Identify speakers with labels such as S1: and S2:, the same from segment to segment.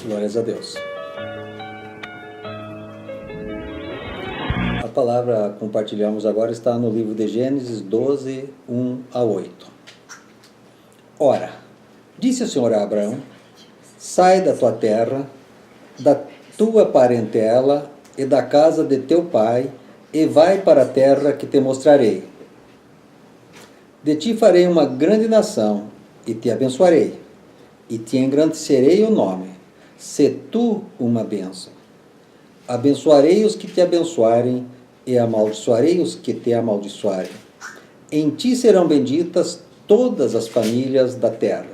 S1: Glórias a Deus. A palavra a compartilhamos agora está no livro de Gênesis 12, 1 a 8. Ora, disse o Senhor a Abraão: sai da tua terra, da tua parentela e da casa de teu pai, e vai para a terra que te mostrarei. De ti farei uma grande nação, e te abençoarei, e te engrandecerei o nome. Se tu uma bênção. Abençoarei os que te abençoarem, e amaldiçoarei os que te amaldiçoarem. Em ti serão benditas todas as famílias da terra.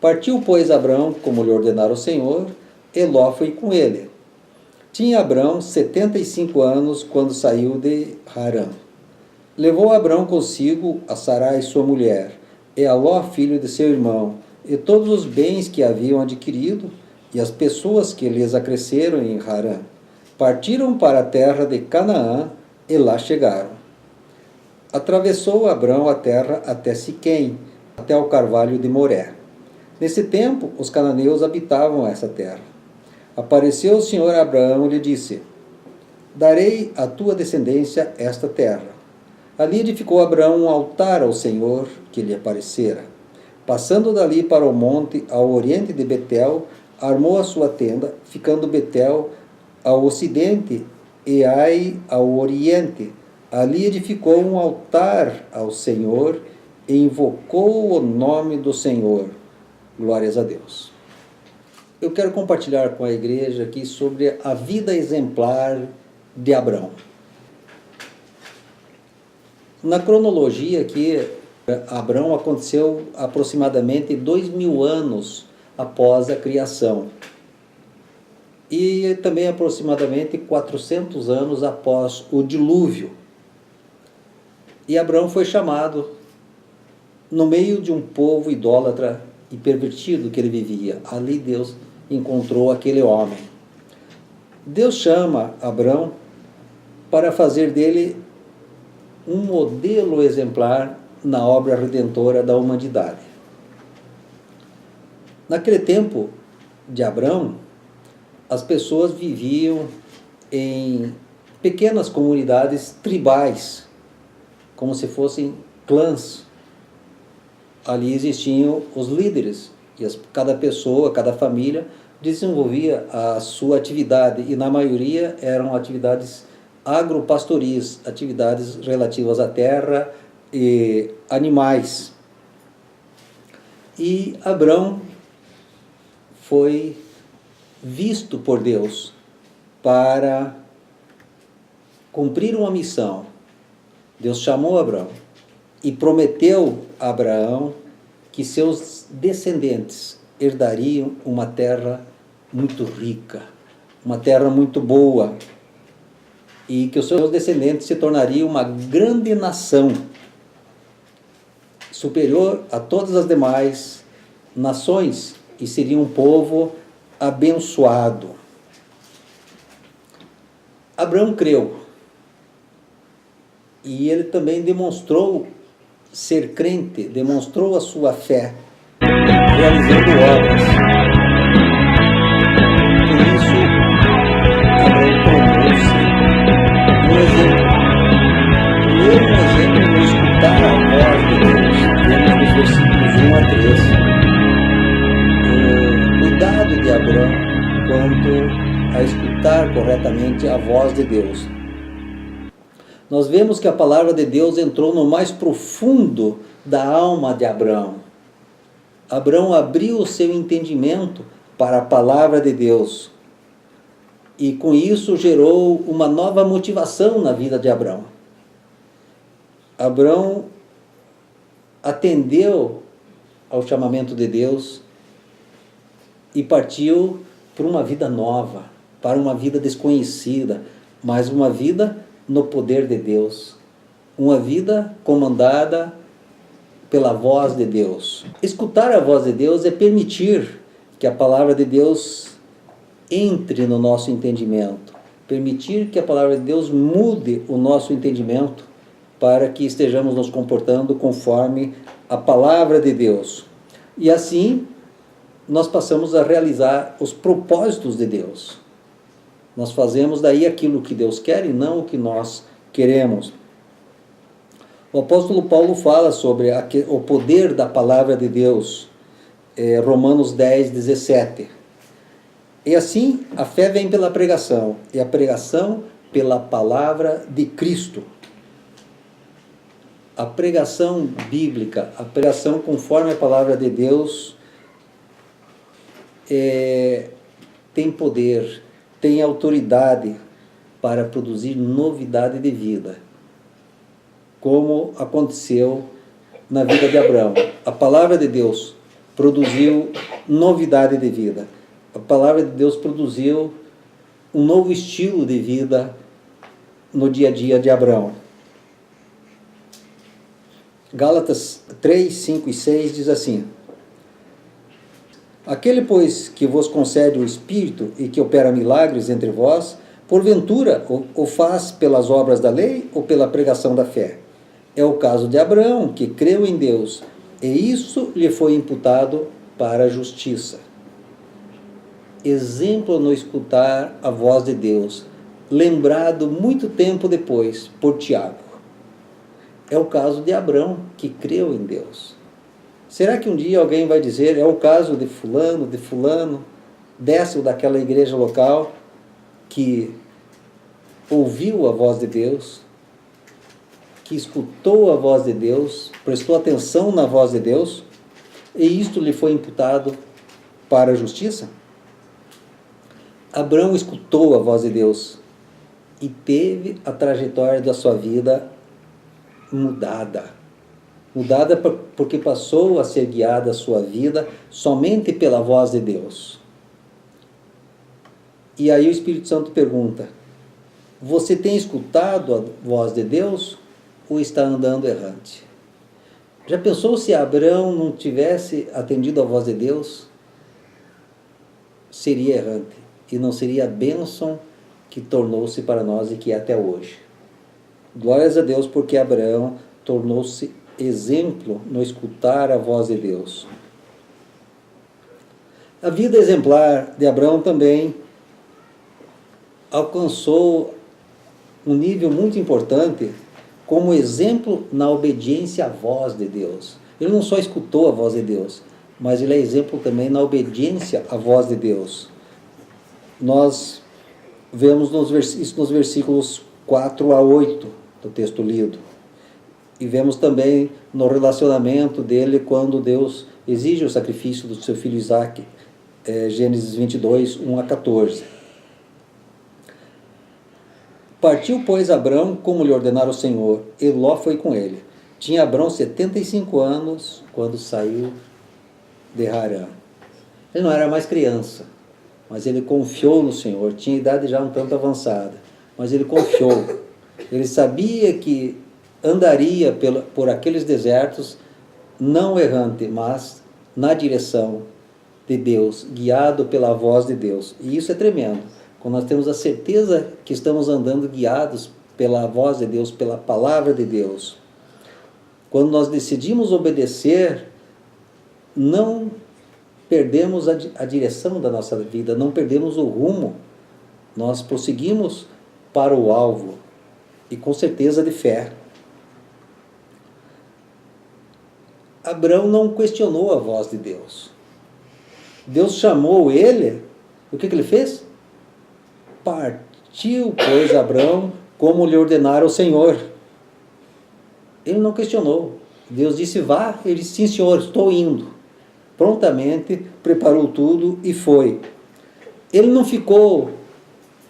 S1: Partiu, pois, Abrão, como lhe ordenara o Senhor, e Ló foi com ele. Tinha Abrão 75 anos quando saiu de Harã. Levou Abrão consigo a Sarai, sua mulher, e a Ló, filho de seu irmão, e todos os bens que haviam adquirido, e as pessoas que lhes acresceram em Harã. Partiram para a terra de Canaã, e lá chegaram. Atravessou Abrão a terra até Siquém, até o carvalho de Moré. Nesse tempo, os cananeus habitavam essa terra. Apareceu o Senhor a Abraão e lhe disse: darei à tua descendência esta terra. Ali edificou Abraão um altar ao Senhor que lhe aparecera. Passando dali para o monte, ao oriente de Betel, armou a sua tenda, ficando Betel ao ocidente e Ai ao oriente. Ali edificou um altar ao Senhor e invocou o nome do Senhor. Glórias a Deus. Eu quero compartilhar com a igreja aqui sobre a vida exemplar de Abrão. Na cronologia aqui, Abrão aconteceu aproximadamente 2000 anos após a criação. E também aproximadamente 400 anos após o dilúvio. E Abrão foi chamado no meio de um povo idólatra e pervertido que ele vivia. Ali Deus encontrou aquele homem. Deus chama Abrão para fazer dele um modelo exemplar na obra redentora da humanidade. Naquele tempo de Abrão, as pessoas viviam em pequenas comunidades tribais, como se fossem clãs. Ali existiam os líderes, e cada pessoa, cada família desenvolvia a sua atividade, e na maioria eram atividades agropastoris, atividades relativas à terra e animais. E Abrão foi visto por Deus para cumprir uma missão. Deus chamou Abrão e prometeu a Abraão que seus descendentes herdariam uma terra muito rica, uma terra muito boa, e que os seus descendentes se tornariam uma grande nação, superior a todas as demais nações, e seria um povo abençoado. Abrão creu, e ele também demonstrou ser crente, demonstrou a sua fé, realizando obras. Por isso, Abrão tornou-se um exemplo. Primeiro, um exemplo de escutar a voz de Deus. Vemos nos versículos 1 a 3. O cuidado de Abrão quanto a escutar corretamente a voz de Deus. Nós vemos que a palavra de Deus entrou no mais profundo da alma de Abrão. Abrão abriu o seu entendimento para a palavra de Deus. E com isso gerou uma nova motivação na vida de Abrão. Abrão atendeu ao chamamento de Deus e partiu para uma vida nova, para uma vida desconhecida, mas uma vida no poder de Deus, uma vida comandada pela voz de Deus. Escutar a voz de Deus é permitir que a palavra de Deus entre no nosso entendimento, permitir que a palavra de Deus mude o nosso entendimento para que estejamos nos comportando conforme a palavra de Deus. E assim, nós passamos a realizar os propósitos de Deus. Nós fazemos daí aquilo que Deus quer e não o que nós queremos. O apóstolo Paulo fala sobre o poder da palavra de Deus, Romanos 10, 17. E assim, a fé vem pela pregação, e a pregação pela palavra de Cristo. A pregação bíblica, a pregação conforme a palavra de Deus, tem poder, tem autoridade para produzir novidade de vida, como aconteceu na vida de Abraão. A palavra de Deus produziu novidade de vida. A palavra de Deus produziu um novo estilo de vida no dia a dia de Abraão. Gálatas 3, 5 e 6 diz assim: aquele, pois, que vos concede o Espírito e que opera milagres entre vós, porventura o faz pelas obras da lei ou pela pregação da fé? É o caso de Abraão, que creu em Deus, e isso lhe foi imputado para a justiça. Exemplo no escutar a voz de Deus, lembrado muito tempo depois por Tiago. É o caso de Abraão, que creu em Deus. Será que um dia alguém vai dizer, é o caso de fulano, dessa ou daquela igreja local, que ouviu a voz de Deus, que escutou a voz de Deus, prestou atenção na voz de Deus, e isto lhe foi imputado para a justiça? Abraão escutou a voz de Deus e teve a trajetória da sua vida mudada porque passou a ser guiada a sua vida somente pela voz de Deus. E aí o Espírito Santo pergunta: você tem escutado a voz de Deus ou está andando errante? Já pensou se Abraão não tivesse atendido a voz de Deus? Seria errante e não seria a bênção que tornou-se para nós e que é até hoje. Glórias a Deus, porque Abraão tornou-se exemplo no escutar a voz de Deus. A vida exemplar de Abraão também alcançou um nível muito importante como exemplo na obediência à voz de Deus. Ele não só escutou a voz de Deus, mas ele é exemplo também na obediência à voz de Deus. Nós vemos isso nos versículos 4 a 8 do texto lido. E vemos também no relacionamento dele quando Deus exige o sacrifício do seu filho Isaque, Gênesis 22, 1 a 14. Partiu, pois, Abrão, como lhe ordenara o Senhor, e Ló foi com ele. Tinha Abrão 75 anos quando saiu de Harã. Ele não era mais criança, mas ele confiou no Senhor. Tinha idade já um tanto avançada, mas ele confiou. Ele sabia que andaria por aqueles desertos, não errante, mas na direção de Deus, guiado pela voz de Deus. E isso é tremendo, quando nós temos a certeza que estamos andando guiados pela voz de Deus, pela palavra de Deus. Quando nós decidimos obedecer, não perdemos a direção da nossa vida, não perdemos o rumo, nós prosseguimos para o alvo, e com certeza de fé. Abrão não questionou a voz de Deus. Deus chamou ele, o que ele fez? Partiu, pois, Abrão, como lhe ordenara o Senhor. Ele não questionou. Deus disse, vá. Ele disse, sim, Senhor, estou indo. Prontamente preparou tudo e foi. Ele não ficou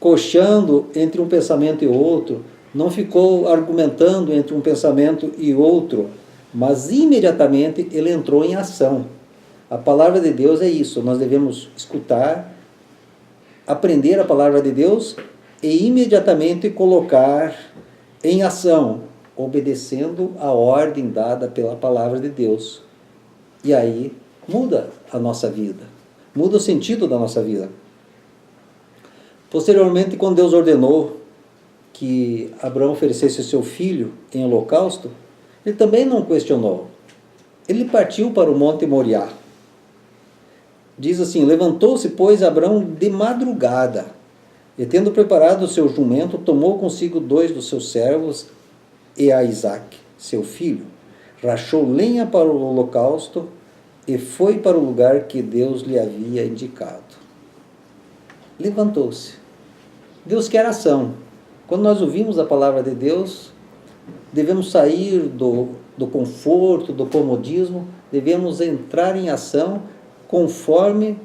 S1: coxando entre um pensamento e outro, não ficou argumentando entre um pensamento e outro, mas imediatamente ele entrou em ação. A palavra de Deus é isso, nós devemos escutar, aprender a palavra de Deus e imediatamente colocar em ação, obedecendo a ordem dada pela palavra de Deus. E aí muda a nossa vida, muda o sentido da nossa vida. Posteriormente, quando Deus ordenou que Abraão oferecesse o seu filho em holocausto, ele também não questionou. Ele partiu para o Monte Moriá. Diz assim: levantou-se, pois, Abraão de madrugada, e tendo preparado o seu jumento, tomou consigo 2 dos seus servos e a Isaque, seu filho, rachou lenha para o holocausto e foi para o lugar que Deus lhe havia indicado. Levantou-se. Deus quer ação. Quando nós ouvimos a palavra de Deus, devemos sair do conforto, do comodismo, devemos entrar em ação conforme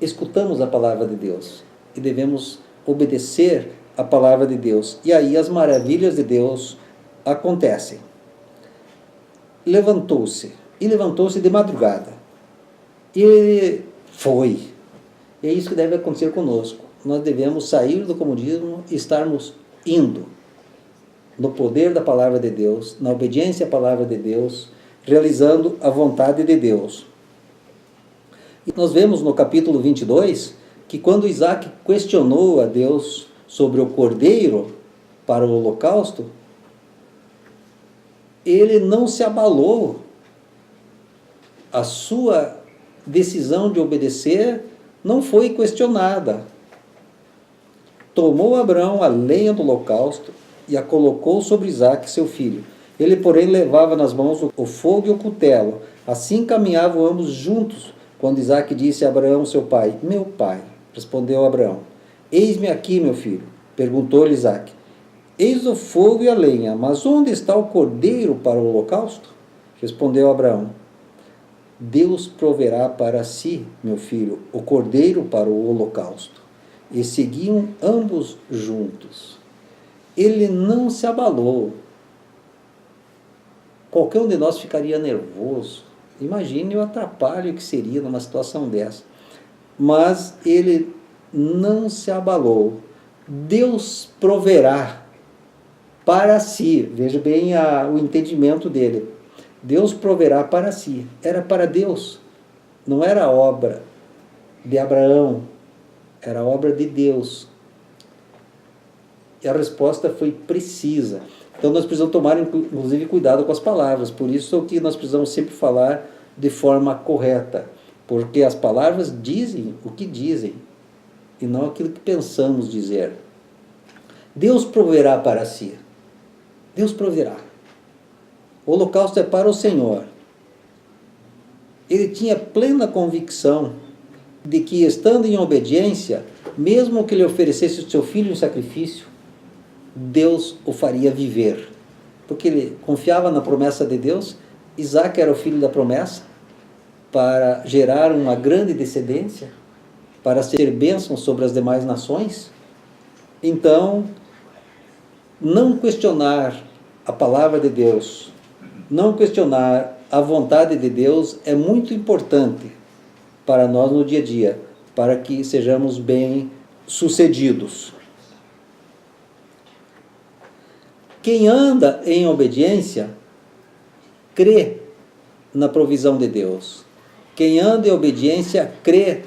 S1: escutamos a palavra de Deus. E devemos obedecer a palavra de Deus. E aí as maravilhas de Deus acontecem. Levantou-se. E levantou-se de madrugada. E foi. E é isso que deve acontecer conosco. Nós devemos sair do comodismo e estarmos indo no poder da palavra de Deus, na obediência à palavra de Deus, realizando a vontade de Deus. E nós vemos no capítulo 22 que quando Isaac questionou a Deus sobre o cordeiro para o holocausto, ele não se abalou. A sua decisão de obedecer não foi questionada. Tomou Abraão a lenha do holocausto e a colocou sobre Isaque, seu filho. Ele, porém, levava nas mãos o fogo e o cutelo. Assim caminhavam ambos juntos, quando Isaque disse a Abraão, seu pai: meu pai. Respondeu Abraão: eis-me aqui, meu filho. Perguntou-lhe Isaque: eis o fogo e a lenha, mas onde está o cordeiro para o holocausto? Respondeu Abraão: Deus proverá para si, meu filho, o cordeiro para o holocausto. E seguiam ambos juntos. Ele não se abalou. Qualquer um de nós ficaria nervoso. Imagine o atrapalho que seria numa situação dessa. Mas ele não se abalou. Deus proverá para si. Veja bem o entendimento dele. Deus proverá para si. Era para Deus. Não era obra de Abraão. Era obra de Deus. E a resposta foi precisa. Então nós precisamos tomar, inclusive, cuidado com as palavras. Por isso que nós precisamos sempre falar de forma correta. Porque as palavras dizem o que dizem. E não aquilo que pensamos dizer. Deus proverá para si. Deus proverá. O holocausto é para o Senhor. Ele tinha plena convicção de que, estando em obediência, mesmo que lhe oferecesse o seu filho em sacrifício, Deus o faria viver. Porque ele confiava na promessa de Deus. Isaque era o filho da promessa, para gerar uma grande descendência, para ser bênção sobre as demais nações. Então, não questionar a palavra de Deus, não questionar a vontade de Deus é muito importante para nós no dia a dia, para que sejamos bem-sucedidos. Quem anda em obediência, crê na provisão de Deus. Quem anda em obediência, crê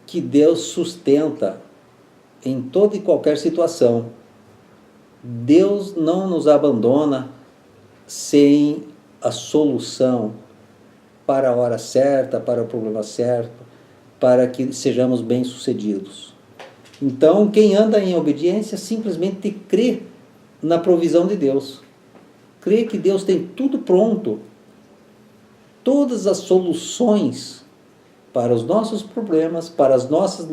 S1: que Deus sustenta em toda e qualquer situação. Deus não nos abandona sem a solução para a hora certa, para o problema certo, para que sejamos bem-sucedidos. Então, quem anda em obediência simplesmente crê na provisão de Deus. Crê que Deus tem tudo pronto. Todas as soluções para os nossos problemas, para as nossas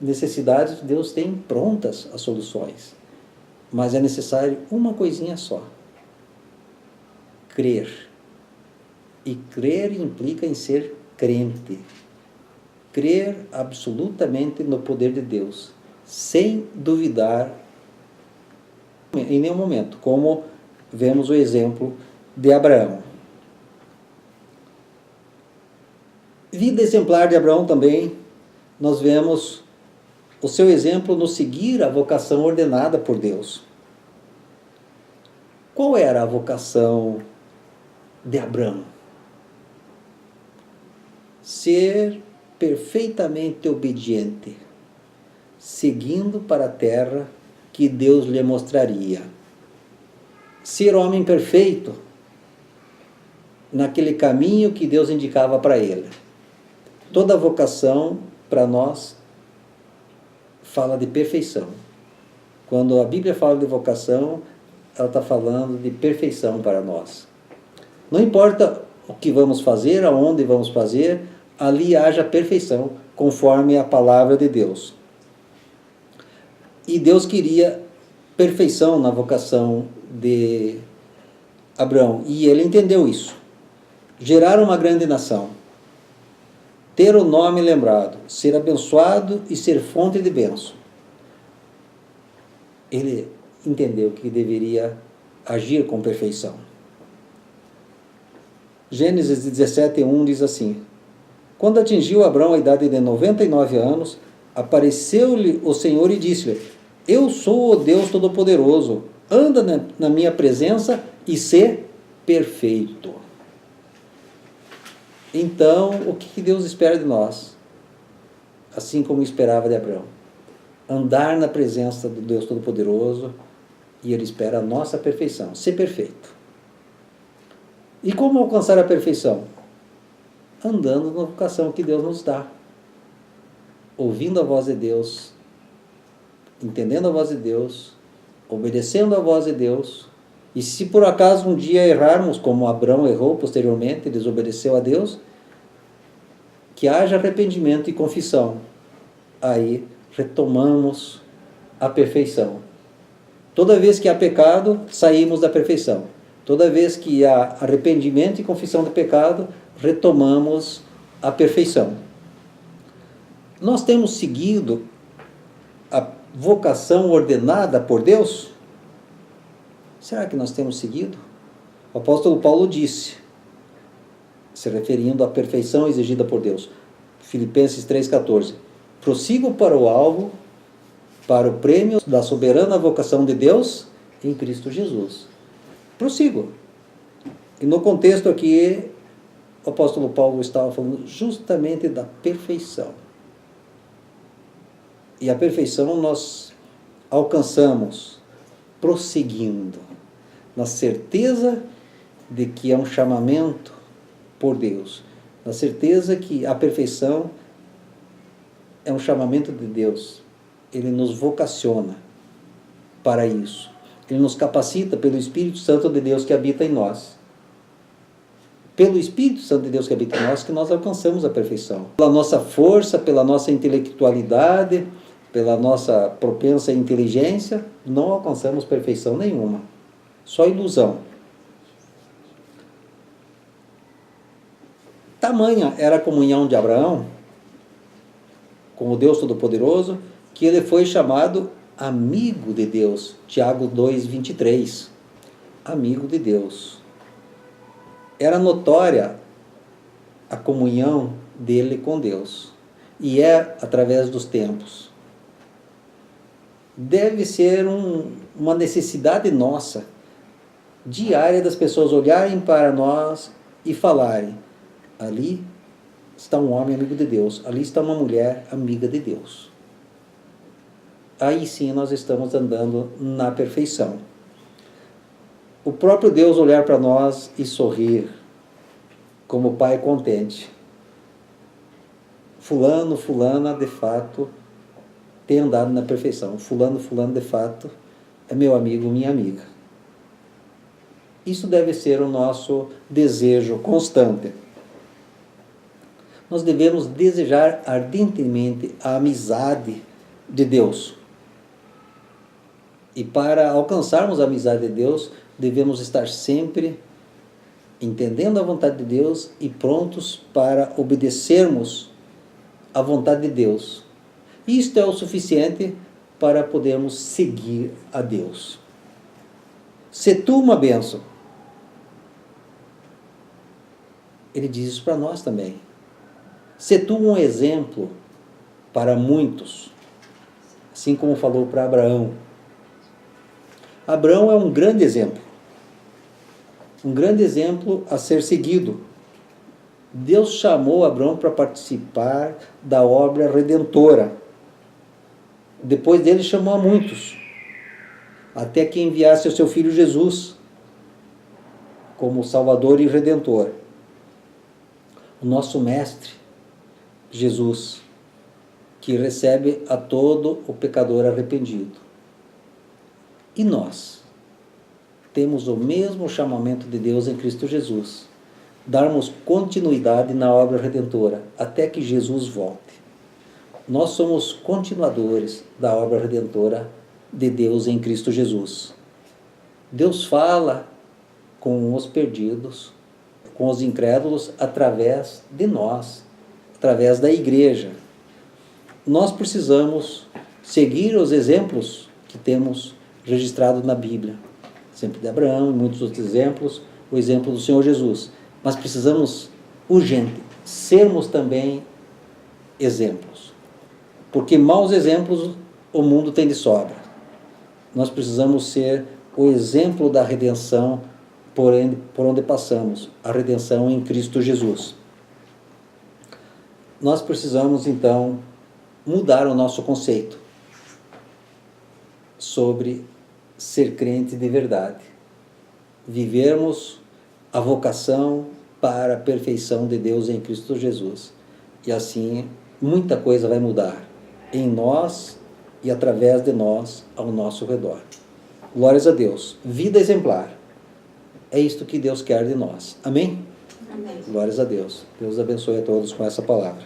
S1: necessidades, Deus tem prontas as soluções. Mas é necessário uma coisinha só: crer. E crer implica em ser crente. Crer absolutamente no poder de Deus, sem duvidar em nenhum momento, como vemos o exemplo de Abraão. Vida exemplar de Abraão também, nós vemos o seu exemplo no seguir a vocação ordenada por Deus. Qual era a vocação de Abraão? Ser perfeitamente obediente, seguindo para a terra que Deus lhe mostraria. Ser homem perfeito naquele caminho que Deus indicava para ele. Toda vocação, para nós, fala de perfeição. Quando a Bíblia fala de vocação, ela está falando de perfeição para nós. Não importa o que vamos fazer, aonde vamos fazer, ali haja perfeição, conforme a palavra de Deus. E Deus queria perfeição na vocação de Abraão, e ele entendeu isso. Gerar uma grande nação, ter o nome lembrado, ser abençoado e ser fonte de bênção. Ele entendeu que deveria agir com perfeição. Gênesis 17:1 diz assim: quando atingiu Abrão a idade de 99 anos, apareceu-lhe o Senhor e disse-lhe: eu sou o Deus Todo-Poderoso, anda na minha presença e sê perfeito. Então, o que Deus espera de nós? Assim como esperava de Abraão. Andar na presença do Deus Todo-Poderoso, e Ele espera a nossa perfeição, ser perfeito. E como alcançar a perfeição? Andando na vocação que Deus nos dá. Ouvindo a voz de Deus, entendendo a voz de Deus, obedecendo a voz de Deus. E se por acaso um dia errarmos, como Abraão errou posteriormente, desobedeceu a Deus, que haja arrependimento e confissão. Aí retomamos a perfeição. Toda vez que há pecado, saímos da perfeição. Toda vez que há arrependimento e confissão de pecado, retomamos a perfeição. Nós temos seguido a vocação ordenada por Deus? Será que nós temos seguido? O apóstolo Paulo disse, se referindo à perfeição exigida por Deus, Filipenses 3,14: prossigo para o alvo, para o prêmio da soberana vocação de Deus em Cristo Jesus. Prossigo. E no contexto aqui, o apóstolo Paulo estava falando justamente da perfeição. E a perfeição nós alcançamos prosseguindo, na certeza de que é um chamamento por Deus, na certeza que a perfeição é um chamamento de Deus. Ele nos vocaciona para isso. Ele nos capacita pelo Espírito Santo de Deus que habita em nós. Pelo Espírito Santo de Deus que habita em nós que nós alcançamos a perfeição. Pela nossa força, pela nossa intelectualidade, pela nossa propensa inteligência, não alcançamos perfeição nenhuma. Só ilusão. Tamanha era a comunhão de Abraão com o Deus Todo-Poderoso, que ele foi chamado amigo de Deus. Tiago 2:23. Amigo de Deus. Era notória a comunhão dele com Deus. E é através dos tempos. Deve ser uma necessidade nossa, diária, das pessoas olharem para nós e falarem: ali está um homem amigo de Deus, ali está uma mulher amiga de Deus. Aí sim nós estamos andando na perfeição. O próprio Deus olhar para nós e sorrir, como Pai contente. Fulano, fulana, de fato, tem andado na perfeição. Fulano, fulano, de fato, é meu amigo, minha amiga. Isso deve ser o nosso desejo constante. Nós devemos desejar ardentemente a amizade de Deus. E para alcançarmos a amizade de Deus, devemos estar sempre entendendo a vontade de Deus e prontos para obedecermos à vontade de Deus. Isto é o suficiente para podermos seguir a Deus. Se tu uma bênção. Ele diz isso para nós também. Se tu um exemplo para muitos, assim como falou para Abraão. Abraão é um grande exemplo a ser seguido. Deus chamou Abraão para participar da obra redentora. Depois dele chamou a muitos, até que enviasse o seu filho Jesus como Salvador e Redentor. O nosso mestre, Jesus, que recebe a todo o pecador arrependido. E nós temos o mesmo chamamento de Deus em Cristo Jesus, darmos continuidade na obra redentora até que Jesus volte. Nós somos continuadores da obra redentora de Deus em Cristo Jesus. Deus fala com os perdidos, com os incrédulos, através de nós, através da igreja. Nós precisamos seguir os exemplos que temos registrados na Bíblia. O exemplo de Abraão e muitos outros exemplos, o exemplo do Senhor Jesus. Mas precisamos, urgente, sermos também exemplos. Porque maus exemplos o mundo tem de sobra. Nós precisamos ser o exemplo da redenção por onde passamos, a redenção em Cristo Jesus. Nós precisamos, então, mudar o nosso conceito sobre ser crente de verdade. Vivermos a vocação para a perfeição de Deus em Cristo Jesus. E assim, muita coisa vai mudar em nós e através de nós ao nosso redor. Glórias a Deus. Vida exemplar. É isto que Deus quer de nós. Amém?
S2: Amém.
S1: Glórias a Deus. Deus abençoe a todos com essa palavra.